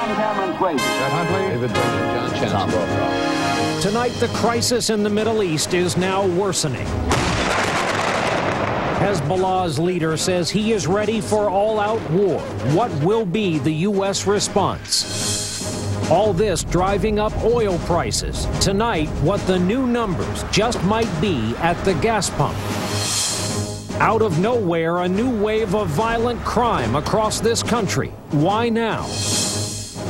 Tom Cameron Swayze. Brett Huntley. David John Chen. Tom Brokaw. Tonight, the crisis in the Middle East is now worsening. Hezbollah's leader says he is ready for all-out war. What will be the U.S. response? All this driving up oil prices. Tonight, what the new numbers just might be at the gas pump. Out of nowhere, a new wave of violent crime across this country. Why now?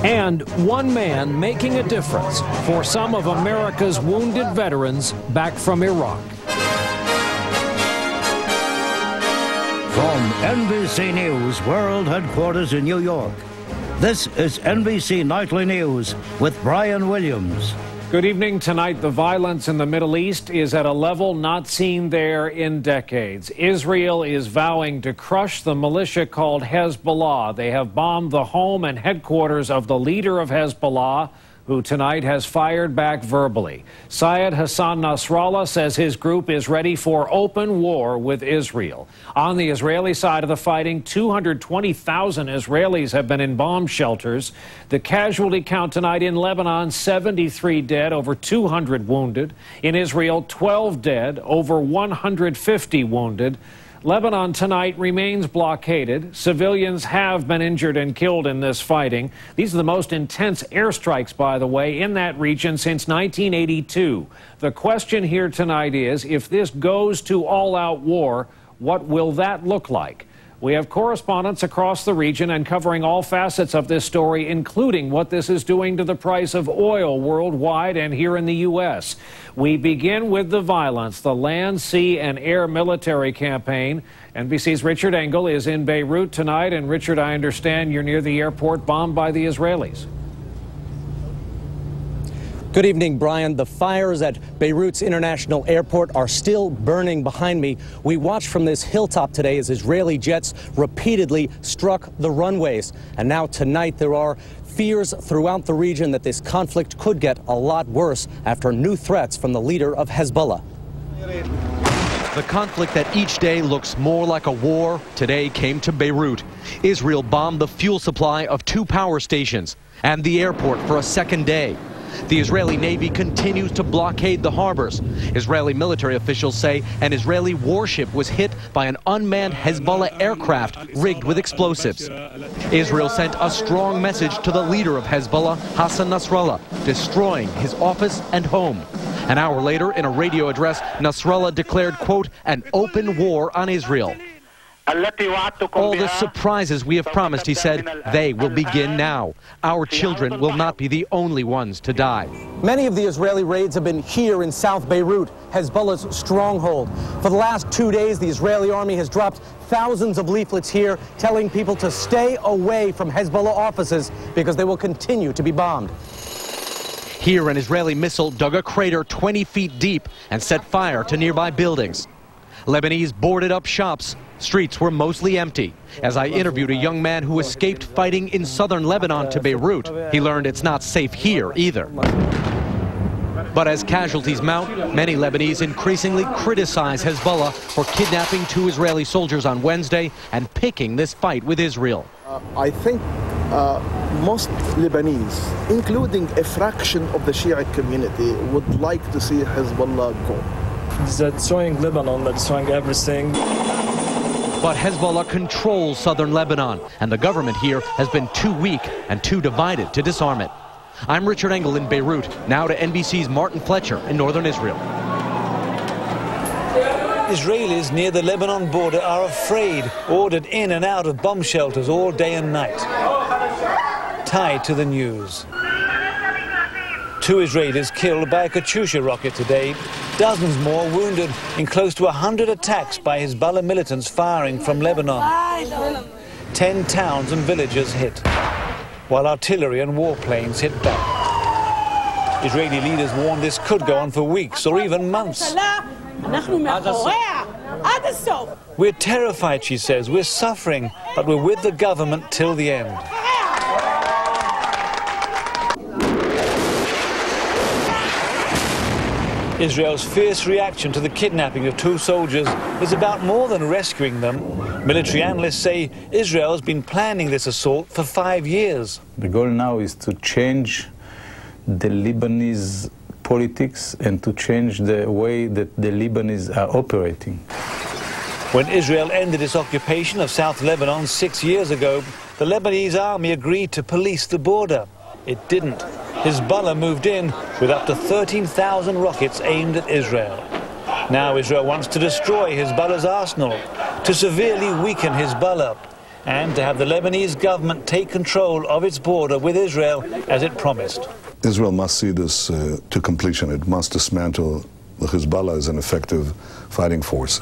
And one man making a difference for some of America's wounded veterans back from Iraq. From NBC News World Headquarters in New York, this is NBC Nightly News with Brian Williams. Good evening. Tonight, the violence in the Middle East is at a level not seen there in decades. Israel is vowing to crush the militia called Hezbollah. They have bombed the home and headquarters of the leader of Hezbollah, who tonight has fired back verbally. Syed Hassan Nasrallah says his group is ready for open war with Israel. On the Israeli side of the fighting, 220,000 Israelis have been in bomb shelters. The casualty count tonight in Lebanon, 73 dead, over 200 wounded. In Israel, 12 dead, over 150 wounded. Lebanon tonight remains blockaded. Civilians have been injured and killed in this fighting. These are the most intense airstrikes, by the way, in that region since 1982. The question here tonight is, if this goes to all-out war, what will that look like? We have correspondents across the region and covering all facets of this story, including what this is doing to the price of oil worldwide and here in the U.S. We begin with the violence, the land, sea, and air military campaign. NBC's Richard Engel is in Beirut tonight. And Richard, I understand you're near the airport bombed by the Israelis. Good evening, Brian. The fires at Beirut's International Airport are still burning behind me. We watched from this hilltop today as Israeli jets repeatedly struck the runways. And now tonight there are fears throughout the region that this conflict could get a lot worse after new threats from the leader of Hezbollah. The conflict that each day looks more like a war today came to Beirut. Israel bombed the fuel supply of 2 power stations and the airport for a second day. The Israeli Navy continues to blockade the harbors. Israeli military officials say an Israeli warship was hit by an unmanned Hezbollah aircraft rigged with explosives. Israel sent a strong message to the leader of Hezbollah, Hassan Nasrallah, destroying his office and home. An hour later, in a radio address, Nasrallah declared, quote, an open war on Israel. All the surprises we have promised, he said, they will begin now. Our children will not be the only ones to die. Many of the Israeli raids have been here in South Beirut, Hezbollah's stronghold. For the last 2 days, the Israeli army has dropped thousands of leaflets here telling people to stay away from Hezbollah offices because they will continue to be bombed. Here, an Israeli missile dug a crater 20 feet deep and set fire to nearby buildings. Lebanese boarded up shops. Streets were mostly empty. As I interviewed a young man who escaped fighting in southern Lebanon to Beirut, he learned it's not safe here either. But as casualties mount, many Lebanese increasingly criticize Hezbollah for kidnapping 2 Israeli soldiers on Wednesday and picking this fight with Israel. I think most Lebanese, including a fraction of the Shiite community, would like to see Hezbollah go. They're destroying Lebanon, they're destroying everything. But Hezbollah controls southern Lebanon, and the government here has been too weak and too divided to disarm it. I'm Richard Engel in Beirut, now to NBC's Martin Fletcher in northern Israel. Israelis near the Lebanon border are afraid, ordered in and out of bomb shelters all day and night. Tied to the news. 2 Israelis killed by a Katyusha rocket today. Dozens more wounded in close to 100 attacks by Hezbollah militants firing from Lebanon. 10 towns and villages hit, while artillery and warplanes hit back. Israeli leaders warned this could go on for weeks or even months. We're terrified, she says. We're suffering, but we're with the government till the end. Israel's fierce reaction to the kidnapping of 2 soldiers is about more than rescuing them. Military analysts say Israel has been planning this assault for 5 years. The goal now is to change the Lebanese politics and to change the way that the Lebanese are operating. When Israel ended its occupation of South Lebanon 6 years ago, the Lebanese army agreed to police the border. It didn't. Hezbollah moved in with up to 13,000 rockets aimed at Israel. Now Israel wants to destroy Hezbollah's arsenal, to severely weaken Hezbollah, and to have the Lebanese government take control of its border with Israel as it promised. Israel must see this to completion. It must dismantle the Hezbollah as an effective fighting force.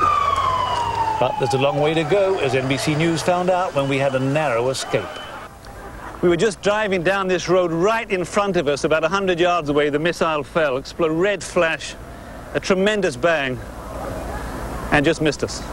But there's a long way to go, as NBC News found out when we had a narrow escape. We were just driving down this road. Right in front of us, about 100 yards away, the missile fell, exploded, red flash, a tremendous bang, and just missed us.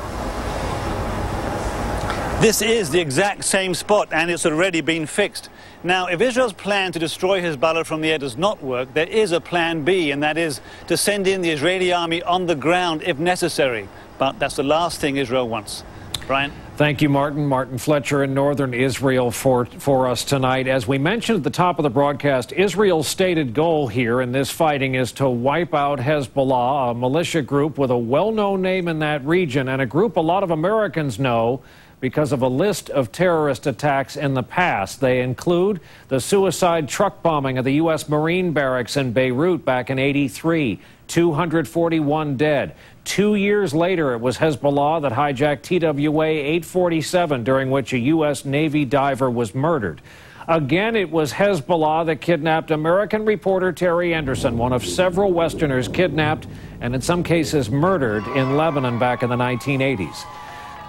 This is the exact same spot, and it's already been fixed. Now, if Israel's plan to destroy Hezbollah from the air does not work, there is a plan B, and that is to send in the Israeli army on the ground if necessary. But that's the last thing Israel wants. Brian? Thank you, Martin. Martin Fletcher in northern Israel for us tonight. As we mentioned at the top of the broadcast, Israel's stated goal here in this fighting is to wipe out Hezbollah, a militia group with a well-known name in that region, and a group a lot of Americans know because of a list of terrorist attacks in the past. They include the suicide truck bombing of the U.S. Marine barracks in Beirut back in '83, 241 dead. 2 years later, it was Hezbollah that hijacked TWA 847, during which a U.S. Navy diver was murdered. Again, it was Hezbollah that kidnapped American reporter Terry Anderson, one of several Westerners kidnapped and in some cases murdered in Lebanon back in the 1980s.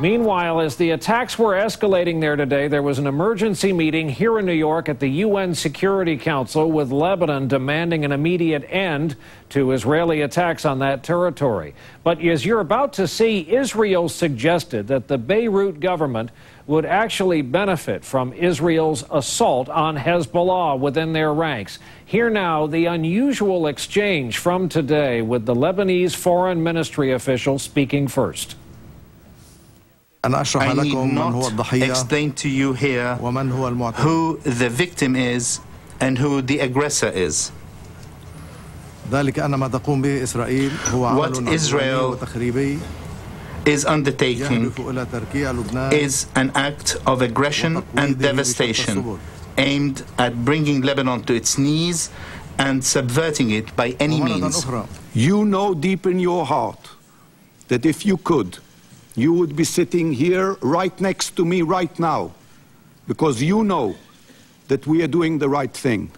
Meanwhile, as the attacks were escalating there today, there was an emergency meeting here in New York at the UN Security Council with Lebanon demanding an immediate end to Israeli attacks on that territory. But as you're about to see, Israel suggested that the Beirut government would actually benefit from Israel's assault on Hezbollah within their ranks. Here now, the unusual exchange from today with the Lebanese Foreign Ministry official speaking first. I need not explain to you here who the victim is and who the aggressor is. What Israel is undertaking is an act of aggression and devastation aimed at bringing Lebanon to its knees and subverting it by any means. You know deep in your heart that if you could, you would be sitting here right next to me right now, because you know that we are doing the right thing,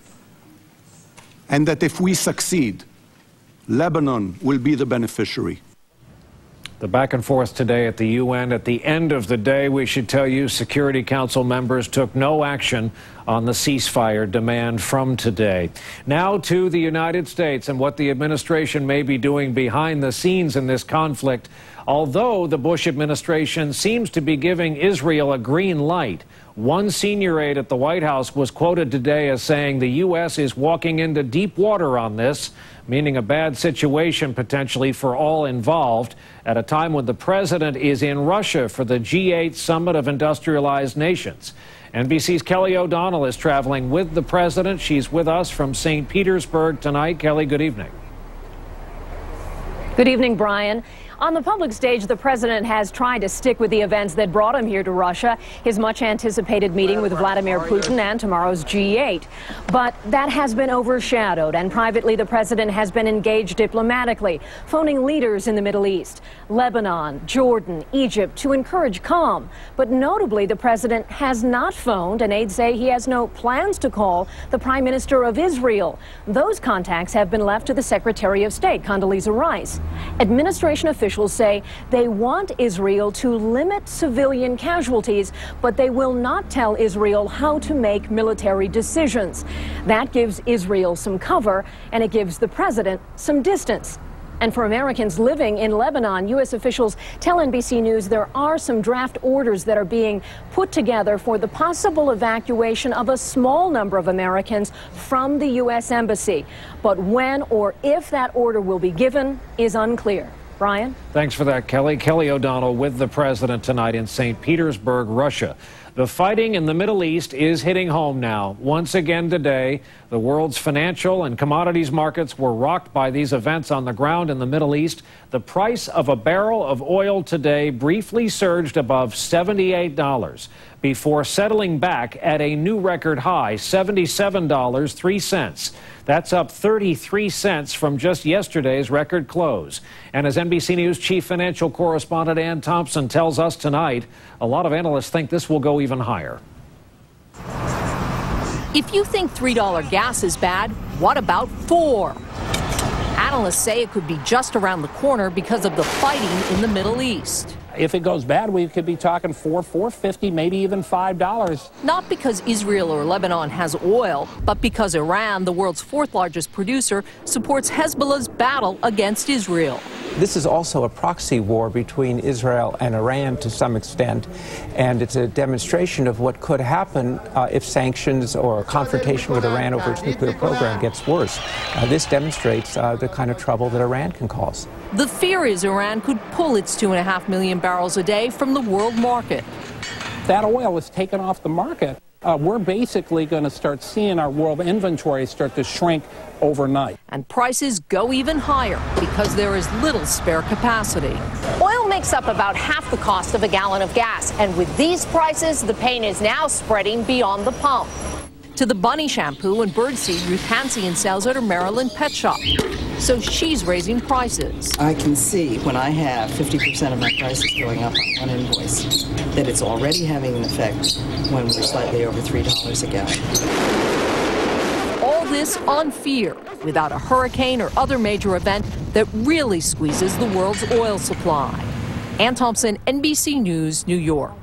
and that if we succeed, Lebanon will be the beneficiary. The back and forth today at the UN. At the end of the day, we should tell you, Security Council members took no action on the ceasefire demand from today. Now to the United States and what the administration may be doing behind the scenes in this conflict. Although the Bush administration seems to be giving Israel a green light, one senior aide at the White House was quoted today as saying the U.S. is walking into deep water on this, meaning a bad situation potentially for all involved, at a time when the president is in Russia for the G8 Summit of Industrialized Nations. NBC's Kelly O'Donnell is traveling with the president. She's with us from St. Petersburg tonight. Kelly, good evening. Good evening, Brian. On the public stage, the president has tried to stick with the events that brought him here to Russia, his much-anticipated meeting with Vladimir Putin and tomorrow's G8. But that has been overshadowed, and privately the president has been engaged diplomatically, phoning leaders in the Middle East, Lebanon, Jordan, Egypt, to encourage calm. But notably, the president has not phoned, and aides say he has no plans to call the Prime Minister of Israel. Those contacts have been left to the Secretary of State, Condoleezza Rice. Administration officials say they want Israel to limit civilian casualties, but they will not tell Israel how to make military decisions. That gives Israel some cover, and it gives the president some distance. And for Americans living in Lebanon, U.S. officials tell NBC News there are some draft orders that are being put together for the possible evacuation of a small number of Americans from the U.S. Embassy. But when or if that order will be given is unclear. Brian? Thanks for that, Kelly. Kelly O'Donnell with the president tonight in St. Petersburg, Russia. The fighting in the Middle East is hitting home now. Once again today, the world's financial and commodities markets were rocked by these events on the ground in the Middle East. The price of a barrel of oil today briefly surged above $78 before settling back at a new record high, $77.03. That's up 33 cents from just yesterday's record close. And as NBC News chief financial correspondent Ann Thompson tells us tonight, a lot of analysts think this will go even higher. If you think $3 gas is bad, what about $4? Analysts say it could be just around the corner because of the fighting in the Middle East. If it goes bad, we could be talking $4.50, maybe even $5. Not because Israel or Lebanon has oil, but because Iran, the world's fourth largest producer, supports Hezbollah's battle against Israel. This is also a proxy war between Israel and Iran to some extent, and it's a demonstration of what could happen if sanctions or confrontation with Iran over its nuclear program gets worse. This demonstrates the kind of trouble that Iran can cause. The fear is Iran could pull its 2.5 million barrels a day from the world market. That oil is taken off the market. We're basically going to start seeing our world inventory start to shrink overnight. And prices go even higher because there is little spare capacity. Oil makes up about half the cost of a gallon of gas. And with these prices, the pain is now spreading beyond the pump. To the bunny shampoo and birdseed Ruth Hansian sells at her Maryland pet shop. So she's raising prices. I can see when I have 50% of my prices going up on one invoice that it's already having an effect when we're slightly over $3 a gallon. All this on fear, without a hurricane or other major event that really squeezes the world's oil supply. Ann Thompson, NBC News, New York.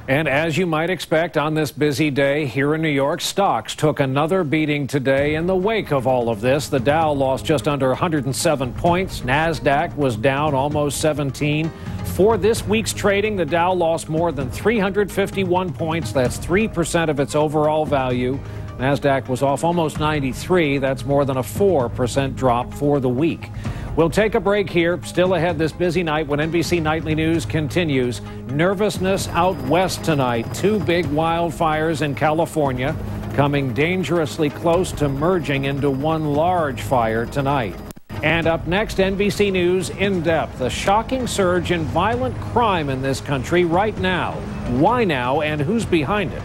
And as you might expect on this busy day here in New York, stocks took another beating today in the wake of all of this. The Dow lost just under 107 points. NASDAQ was down almost 17. For this week's trading, the Dow lost more than 351 points. That's 3% of its overall value. NASDAQ was off almost 93. That's more than a 4% drop for the week. We'll take a break here. Still ahead this busy night when NBC Nightly News continues. Nervousness out west tonight. 2 big wildfires in California coming dangerously close to merging into one large fire tonight. And up next, NBC News In Depth. A shocking surge in violent crime in this country right now. Why now and who's behind it?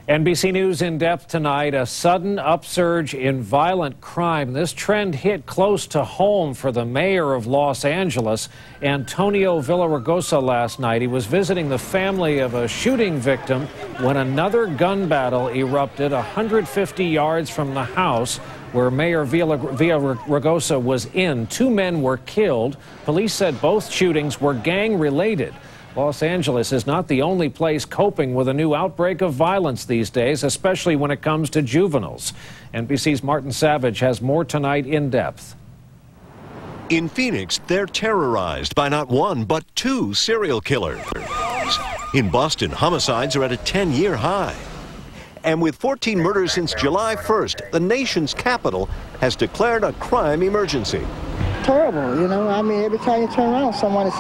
NBC News In Depth tonight, a sudden upsurge in violent crime. This trend hit close to home for the mayor of Los Angeles, Antonio Villaraigosa, last night. He was visiting the family of a shooting victim when another gun battle erupted 150 yards from the house where Mayor Villaraigosa was in. 2 men were killed. Police said both shootings were gang-related. Los Angeles is not the only place coping with a new outbreak of violence these days, especially when it comes to juveniles. NBC's Martin Savage has more tonight In Depth. In Phoenix, they're terrorized by not one, but 2 serial killers. In Boston, homicides are at a 10-year high. And with 14 murders since July 1st, the nation's capital has declared a crime emergency. Terrible, you know, I mean, every time you turn around, someone is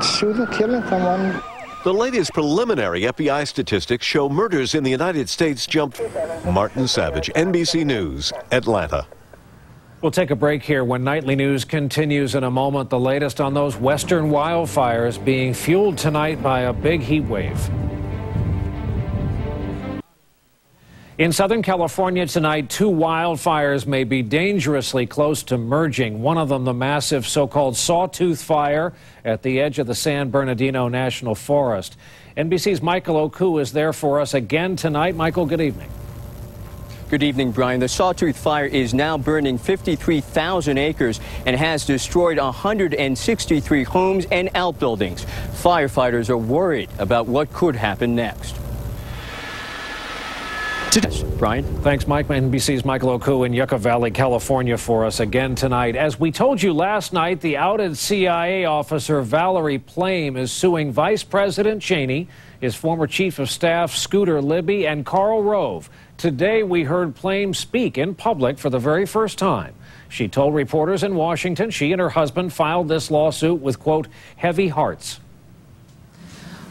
shooting, killing someone. The latest preliminary FBI statistics show murders in the United States jumped. Martin Savage, NBC News, Atlanta. We'll take a break here when Nightly News continues in a moment. The latest on those western wildfires being fueled tonight by a big heat wave. In Southern California tonight, 2 wildfires may be dangerously close to merging. One of them, the massive so-called Sawtooth Fire at the edge of the San Bernardino National Forest. NBC's Michael Oku is there for us again tonight. Michael, good evening. Good evening, Brian. The Sawtooth Fire is now burning 53,000 acres and has destroyed 163 homes and outbuildings. Firefighters are worried about what could happen next. Brian. Thanks, Mike. NBC's Michael Oku in Yucca Valley, California for us again tonight. As we told you last night, the outed CIA officer Valerie Plame is suing Vice President Cheney, his former chief of staff Scooter Libby, and Karl Rove. Today we heard Plame speak in public for the very first time. She told reporters in Washington she and her husband filed this lawsuit with, quote, heavy hearts.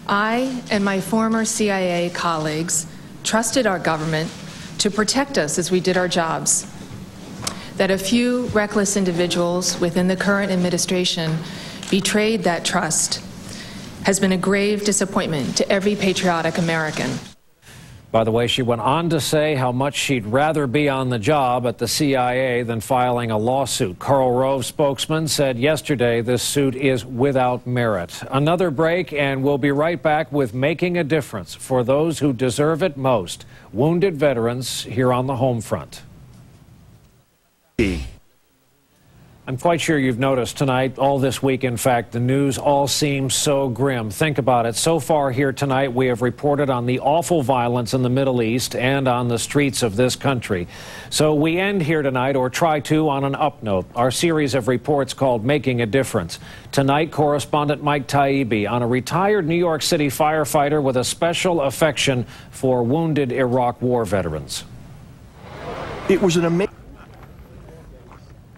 I and my former CIA colleagues trusted our government to protect us as we did our jobs. That a few reckless individuals within the current administration betrayed that trust has been a grave disappointment to every patriotic American. By the way, she went on to say how much she'd rather be on the job at the CIA than filing a lawsuit. Karl Rove's spokesman said yesterday this suit is without merit. Another break, and we'll be right back with Making a Difference for those who deserve it most, wounded veterans here on the home front. I'm quite sure you've noticed tonight, all this week, in fact, the news all seems so grim. Think about it. So far here tonight, we have reported on the awful violence in the Middle East and on the streets of this country. So we end here tonight, or try to, on an up note, our series of reports called Making a Difference. Tonight, correspondent Mike Taibbi on a retired New York City firefighter with a special affection for wounded Iraq War veterans. It was an amazing...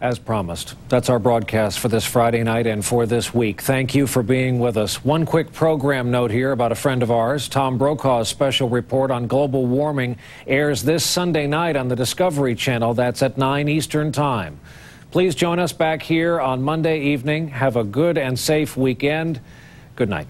As promised, that's our broadcast for this Friday night and for this week. Thank you for being with us. One quick program note here about a friend of ours. Tom Brokaw's special report on global warming airs this Sunday night on the Discovery Channel. That's at 9 Eastern Time. Please join us back here on Monday evening. Have a good and safe weekend. Good night.